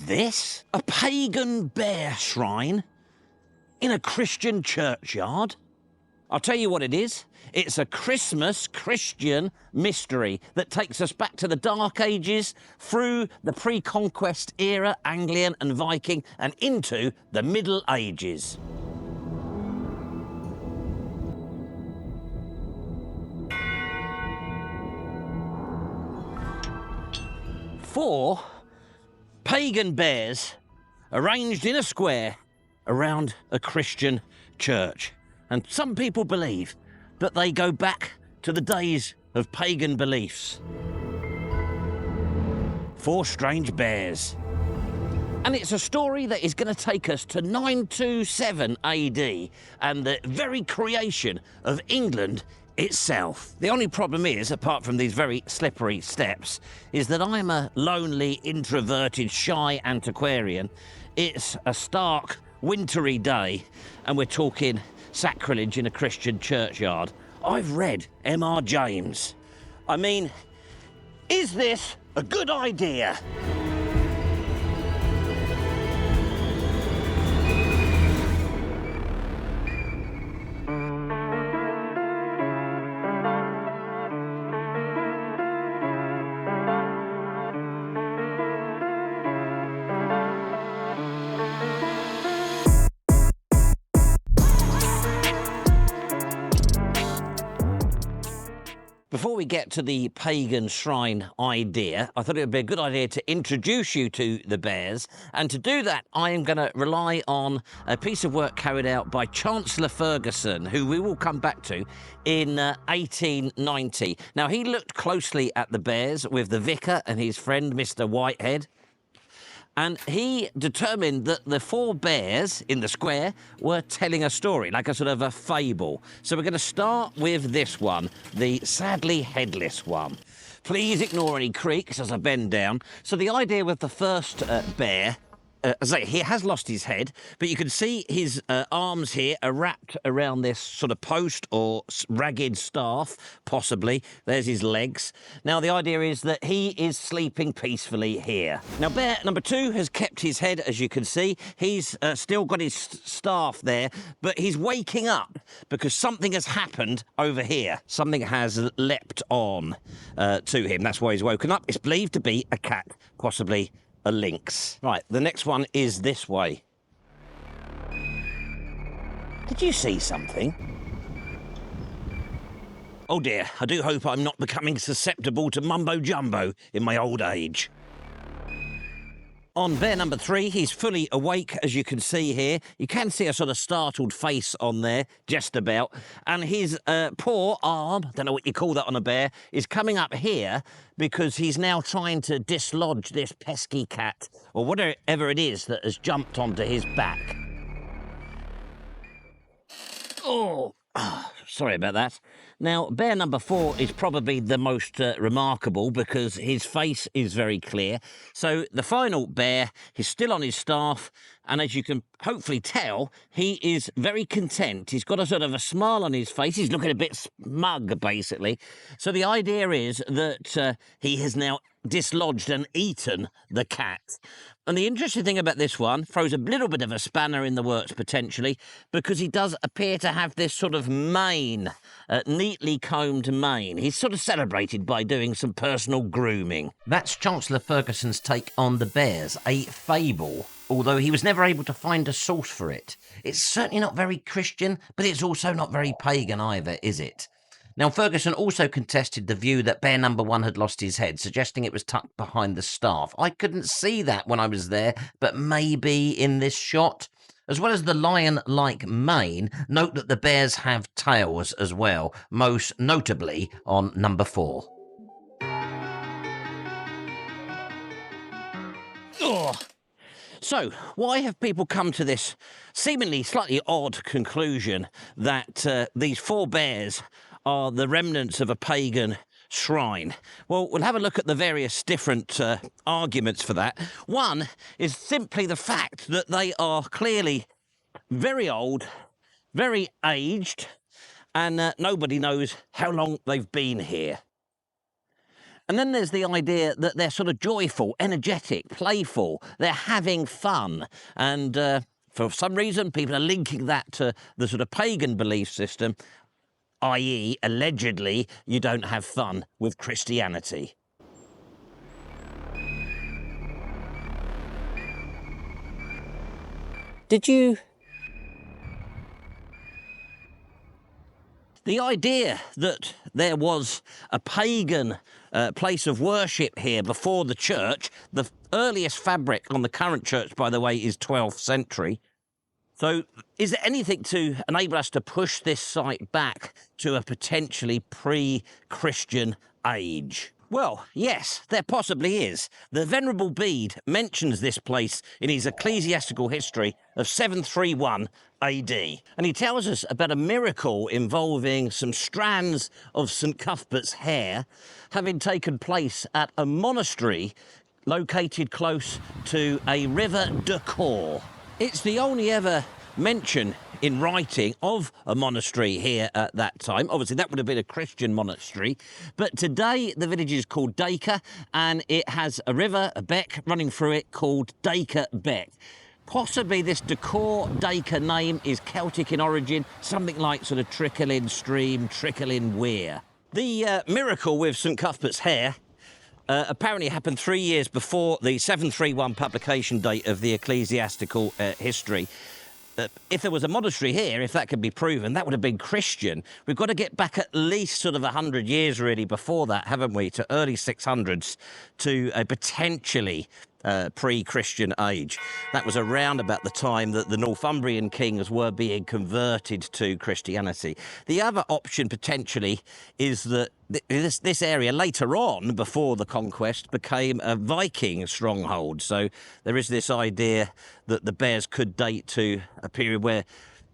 this? A pagan bear shrine in a Christian churchyard? I'll tell you what it is. It's a Christmas Christian mystery that takes us back to the Dark Ages, through the pre-conquest era, Anglian and Viking, and into the Middle Ages. Four pagan bears arranged in a square around a Christian church. And some people believe that they go back to the days of pagan beliefs. Four strange bears. And it's a story that is going to take us to 927 AD and the very creation of England itself. The only problem is, apart from these very slippery steps, is that I'm a lonely, introverted, shy antiquarian. It's a stark, wintry day, and we're talking sacrilege in a Christian churchyard. I've read M.R. James. I mean, is this a good idea? Before we get to the pagan shrine idea, I thought it would be a good idea to introduce you to the bears. And to do that, I am going to rely on a piece of work carried out by Chancellor Ferguson, who we will come back to, in 1890. Now, he looked closely at the bears with the vicar and his friend, Mr. Whitehead. And he determined that the four bears in the square were telling a story, like a sort of a fable. So we're going to start with this one, the sadly headless one. Please ignore any creaks as I bend down. So the idea with the first bear, as I say, he has lost his head, but you can see his arms here are wrapped around this sort of post or ragged staff, possibly. There's his legs. Now, the idea is that he is sleeping peacefully here. Now, bear number two has kept his head, as you can see. He's still got his staff there, but he's waking up because something has happened over here. Something has leapt on to him. That's why he's woken up. It's believed to be a cat, possibly a lynx. Right, the next one is this way. Did you see something? Oh dear, I do hope I'm not becoming susceptible to mumbo-jumbo in my old age. On bear number three, he's fully awake, as you can see here. You can see a sort of startled face on there, just about. And his poor arm, don't know what you call that on a bear, is coming up here because he's now trying to dislodge this pesky cat, or whatever it is that has jumped onto his back. Oh, sorry about that. Now, bear number four is probably the most remarkable because his face is very clear. So the final bear is still on his staff, and as you can hopefully tell, he is very content. He's got a sort of a smile on his face. He's looking a bit smug, basically. So the idea is that he has now dislodged and eaten the cat. And the interesting thing about this one throws a little bit of a spanner in the works, potentially, because he does appear to have this sort of mane, neatly combed mane. He's sort of celebrated by doing some personal grooming. That's Chancellor Ferguson's take on the bears, a fable, although he was never able to find a source for it. It's certainly not very Christian, but it's also not very pagan either, is it? Now, Ferguson also contested the view that bear number one had lost his head, suggesting it was tucked behind the staff. I couldn't see that when I was there, but maybe in this shot. As well as the lion-like mane, note that the bears have tails as well, most notably on number four. Ugh. So, why have people come to this seemingly slightly odd conclusion that these four bears are the remnants of a pagan shrine? Well, we'll have a look at the various different arguments for that. One is simply the fact that they are clearly very old, very aged, and nobody knows how long they've been here. And then there's the idea that they're sort of joyful, energetic, playful. They're having fun. And for some reason, people are linking that to the sort of pagan belief system, i.e., allegedly, you don't have fun with Christianity. Did you... The idea that there was a pagan place of worship here before the church, the earliest fabric on the current church, by the way, is 12th century. So is there anything to enable us to push this site back to a potentially pre-Christian age? Well, yes, there possibly is. The Venerable Bede mentions this place in his Ecclesiastical History of 731 AD. And he tells us about a miracle involving some strands of St Cuthbert's hair having taken place at a monastery located close to a river Dacre. It's the only ever mention in writing of a monastery here at that time. Obviously, that would have been a Christian monastery. But today, the village is called Dacre, and it has a river, a beck, running through it called Dacre Beck. Possibly this Dacre name is Celtic in origin, something like sort of trickle-in stream, trickle-in weir. The miracle with St Cuthbert's hair apparently happened 3 years before the 731 publication date of the Ecclesiastical History. If there was a monastery here, if that could be proven, that would have been Christian. We've got to get back at least sort of 100 years, really, before that, haven't we, to early 600s, to a potentially pre-Christian age. That was around about the time that the Northumbrian kings were being converted to Christianity. The other option, potentially, is that this area later on, before the conquest, became a Viking stronghold. So there is this idea that the Bears could date to a period where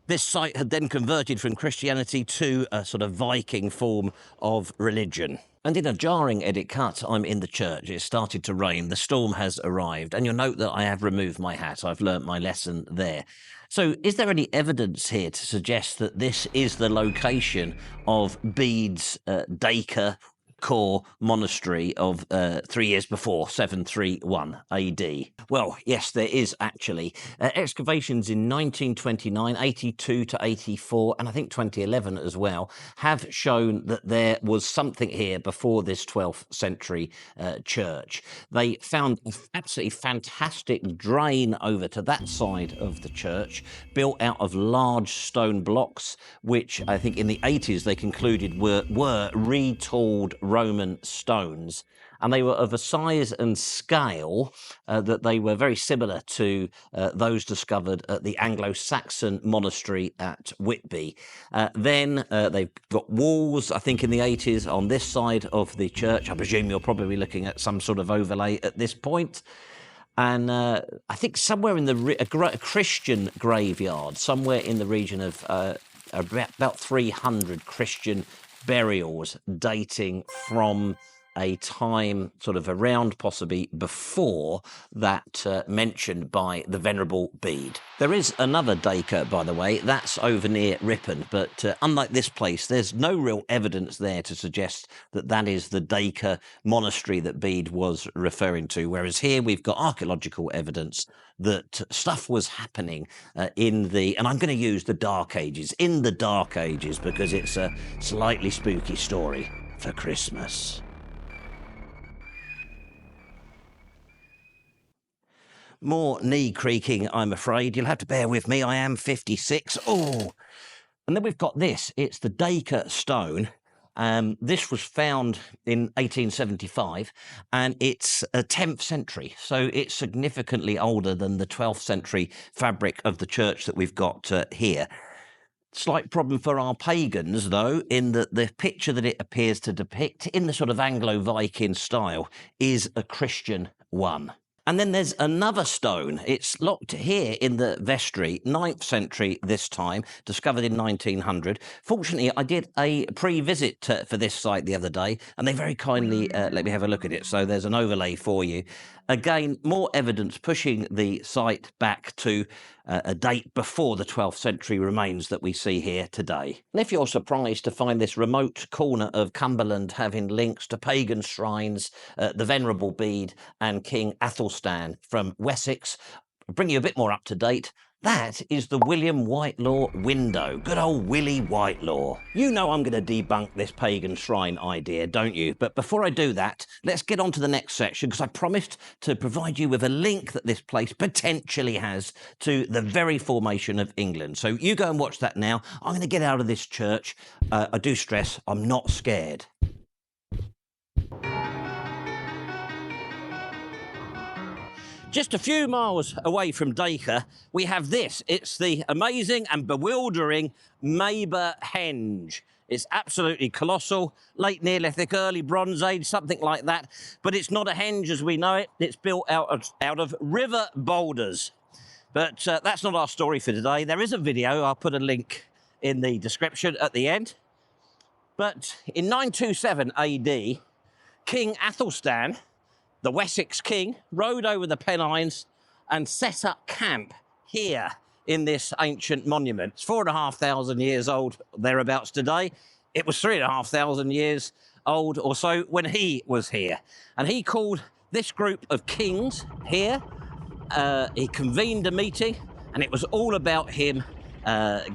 this site had then converted from Christianity to a sort of Viking form of religion. And in a jarring edit cut, I'm in the church. It started to rain. The storm has arrived. And you'll note that I have removed my hat. I've learnt my lesson there. So is there any evidence here to suggest that this is the location of Bede's Dacre Accord monastery of 3 years before, 731 AD? Well, yes, there is actually. Excavations in 1929, 82 to 84, and I think 2011 as well, have shown that there was something here before this 12th century church. They found an absolutely fantastic drain over to that side of the church, built out of large stone blocks, which I think in the 80s they concluded were retooled Roman stones, and they were of a size and scale that they were very similar to those discovered at the Anglo-Saxon monastery at Whitby. Then they've got walls, I think in the 80s, on this side of the church. I presume you're probably looking at some sort of overlay at this point. And I think somewhere in a Christian graveyard, somewhere in the region of about 300 Christian burials dating from a time sort of around possibly before that mentioned by the Venerable Bede. There is another Dacre, by the way, that's over near Ripon, but unlike this place, there's no real evidence there to suggest that that is the Dacre monastery that Bede was referring to, whereas here we've got archaeological evidence that stuff was happening in the, and I'm going to use the Dark Ages, in the Dark Ages, because it's a slightly spooky story for Christmas. More knee creaking, I'm afraid. You'll have to bear with me. I am 56. Oh! And then we've got this. It's the Dacre stone. This was found in 1875, and it's a 10th century. So it's significantly older than the 12th century fabric of the church that we've got here. Slight problem for our pagans, though, in that the picture that it appears to depict in the sort of Anglo-Viking style is a Christian one. And then there's another stone. It's locked here in the vestry, 9th century this time, discovered in 1900. Fortunately, I did a pre-visit for this site the other day, and they very kindly let me have a look at it. So there's an overlay for you. Again, more evidence pushing the site back to a date before the 12th century remains that we see here today. And if you're surprised to find this remote corner of Cumberland having links to pagan shrines, the Venerable Bede and King Athelstan from Wessex, I'll bring you a bit more up to date. That is the William Whitelaw window. Good old Willie Whitelaw. You know I'm going to debunk this pagan shrine idea, don't you? But before I do that, let's get on to the next section, because I promised to provide you with a link that this place potentially has to the very formation of England. So you go and watch that now. I'm going to get out of this church. I do stress I'm not scared. Just a few miles away from Dacre, we have this. It's the amazing and bewildering Mayburgh Henge. It's absolutely colossal, late Neolithic, early Bronze Age, something like that. But it's not a henge as we know it. It's built out of river boulders. But that's not our story for today. There is a video. I'll put a link in the description at the end. But in 927 AD, King Athelstan, the Wessex king, rode over the Pennines and set up camp here in this ancient monument. It's 4,500 years old, thereabouts today. It was 3,500 years old or so when he was here. And he called this group of kings here. He convened a meeting, and it was all about him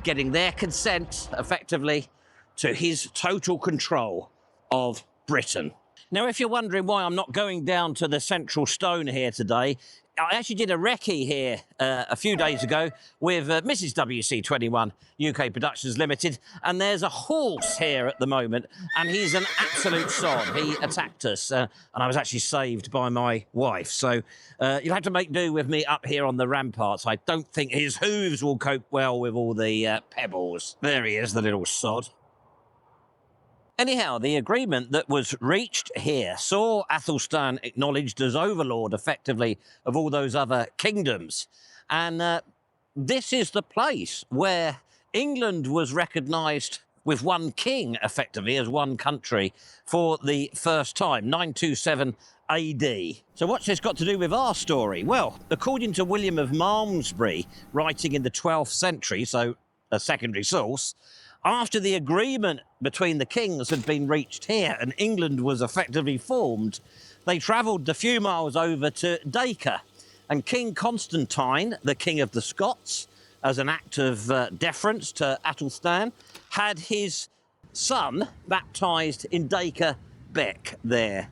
getting their consent, effectively, to his total control of Britain. Now, if you're wondering why I'm not going down to the central stone here today, I actually did a recce here a few days ago with Mrs. WC21 UK Productions Limited, and there's a horse here at the moment, and he's an absolute sod. He attacked us, and I was actually saved by my wife. So you'll have to make do with me up here on the ramparts. I don't think his hooves will cope well with all the pebbles. There he is, the little sod. Anyhow, the agreement that was reached here saw Athelstan acknowledged as overlord, effectively, of all those other kingdoms. And this is the place where England was recognised with one king, effectively, as one country for the first time, 927 AD. So what's this got to do with our story? Well, according to William of Malmesbury, writing in the 12th century, so a secondary source, after the agreement between the kings had been reached here and England was effectively formed, they travelled a few miles over to Dacre. And King Constantine, the king of the Scots, as an act of deference to Athelstan, had his son baptised in Dacre Beck there.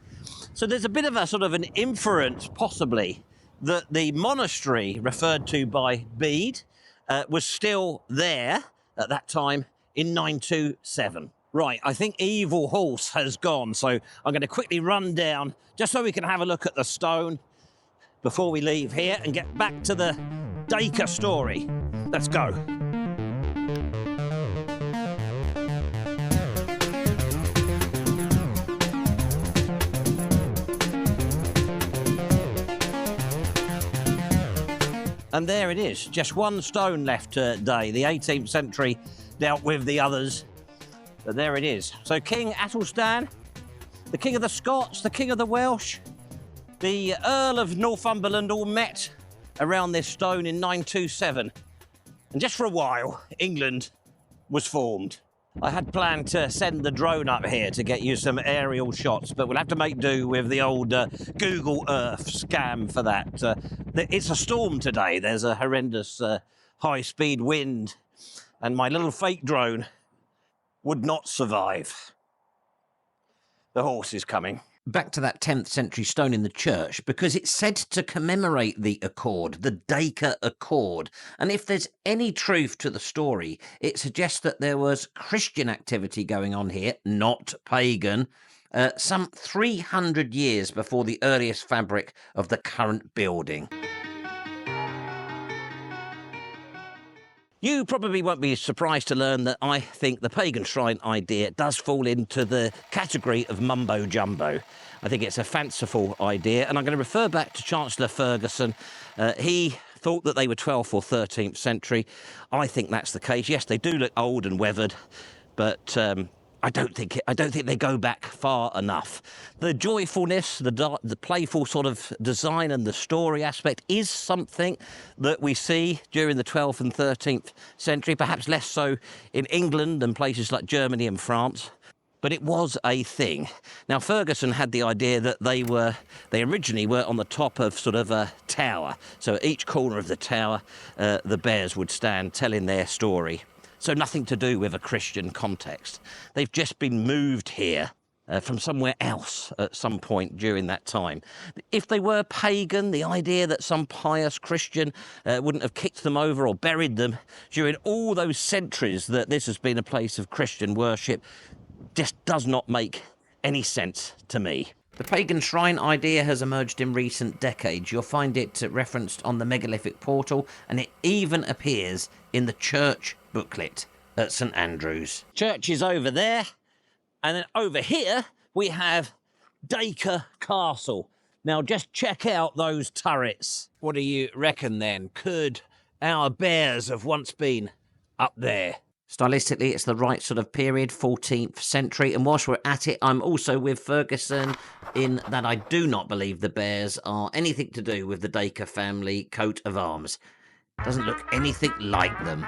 So there's a bit of a sort of an inference, possibly, that the monastery referred to by Bede was still there at that time in 927. Right, I think Evil Horse has gone, so I'm going to quickly run down just so we can have a look at the stone before we leave here and get back to the Dacre story. Let's go. And there it is, just one stone left today. The 18th century dealt with the others, but there it is. So King Athelstan, the king of the Scots, the king of the Welsh, the Earl of Northumberland all met around this stone in 927. And just for a while, England was formed. I had planned to send the drone up here to get you some aerial shots, but we'll have to make do with the old Google Earth scam for that. It's a storm today. There's a horrendous high-speed wind, and my little fake drone would not survive. The horse is coming. Back to that 10th century stone in the church, because it's said to commemorate the Accord, the Dacre Accord. And if there's any truth to the story, it suggests that there was Christian activity going on here, not pagan, some 300 years before the earliest fabric of the current building. You probably won't be surprised to learn that I think the pagan shrine idea does fall into the category of mumbo-jumbo. I think it's a fanciful idea, and I'm going to refer back to Chancellor Ferguson. He thought that they were 12th or 13th century. I think that's the case. Yes, they do look old and weathered, but I I don't think they go back far enough. The joyfulness, the playful sort of design and the story aspect is something that we see during the 12th and 13th century, perhaps less so in England and places like Germany and France. But it was a thing. Now, Ferguson had the idea that they originally were on the top of sort of a tower. So at each corner of the tower, the bears would stand telling their story. So nothing to do with a Christian context. They've just been moved here from somewhere else at some point during that time. If they were pagan, the idea that some pious Christian wouldn't have kicked them over or buried them during all those centuries that this has been a place of Christian worship just does not make any sense to me. The pagan shrine idea has emerged in recent decades. You'll find it referenced on the megalithic portal, and it even appears in the church booklet at St Andrews. Church is over there, and then over here we have Dacre Castle. Now just check out those turrets. What do you reckon then? Could our bears have once been up there? Stylistically, it's the right sort of period, 14th century. And whilst we're at it, I'm also with Ferguson in that I do not believe the bears are anything to do with the Dacre family coat of arms. Doesn't look anything like them.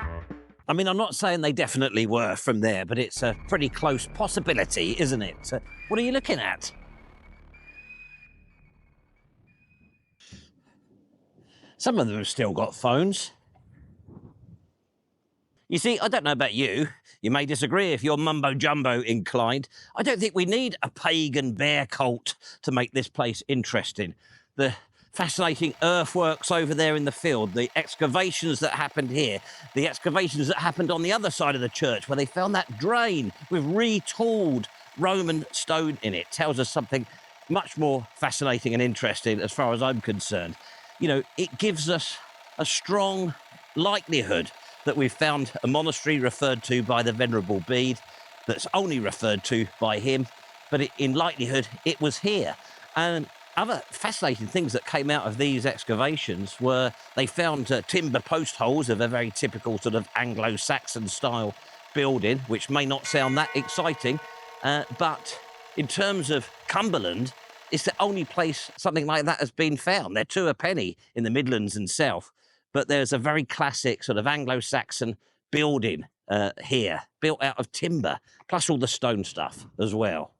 I mean, I'm not saying they definitely were from there, but it's a pretty close possibility, isn't it? So what are you looking at? Some of them have still got phones. You see, I don't know about you. You may disagree if you're mumbo-jumbo inclined. I don't think we need a pagan bear cult to make this place interesting. The fascinating earthworks over there in the field, the excavations that happened here, the excavations that happened on the other side of the church where they found that drain with retooled Roman stone in it, tells us something much more fascinating and interesting as far as I'm concerned. You know, it gives us a strong likelihood that we've found a monastery referred to by the Venerable Bede that's only referred to by him, but in likelihood it was here. And other fascinating things that came out of these excavations were they found timber post holes of a very typical sort of Anglo-Saxon style building, which may not sound that exciting, but in terms of Cumberland, it's the only place something like that has been found. They're two a penny in the Midlands and South, but there's a very classic sort of Anglo-Saxon building here, built out of timber, plus all the stone stuff as well.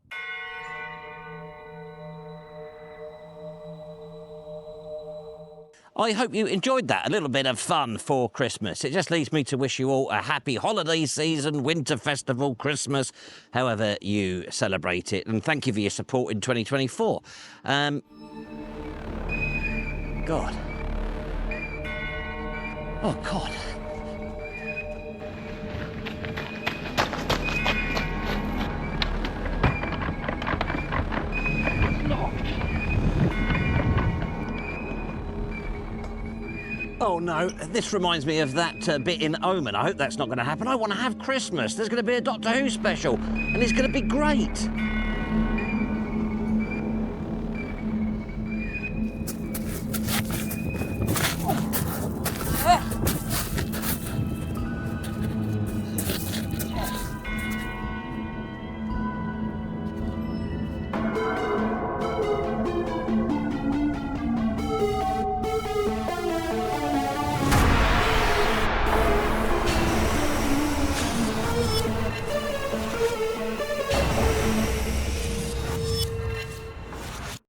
I hope you enjoyed that. A little bit of fun for Christmas. It just leaves me to wish you all a happy holiday season, winter festival, Christmas, however you celebrate it. And thank you for your support in 2024. God. Oh, God. Oh, no, this reminds me of that bit in Omen. I hope that's not going to happen. I want to have Christmas. There's going to be a Doctor Who special, and it's going to be great.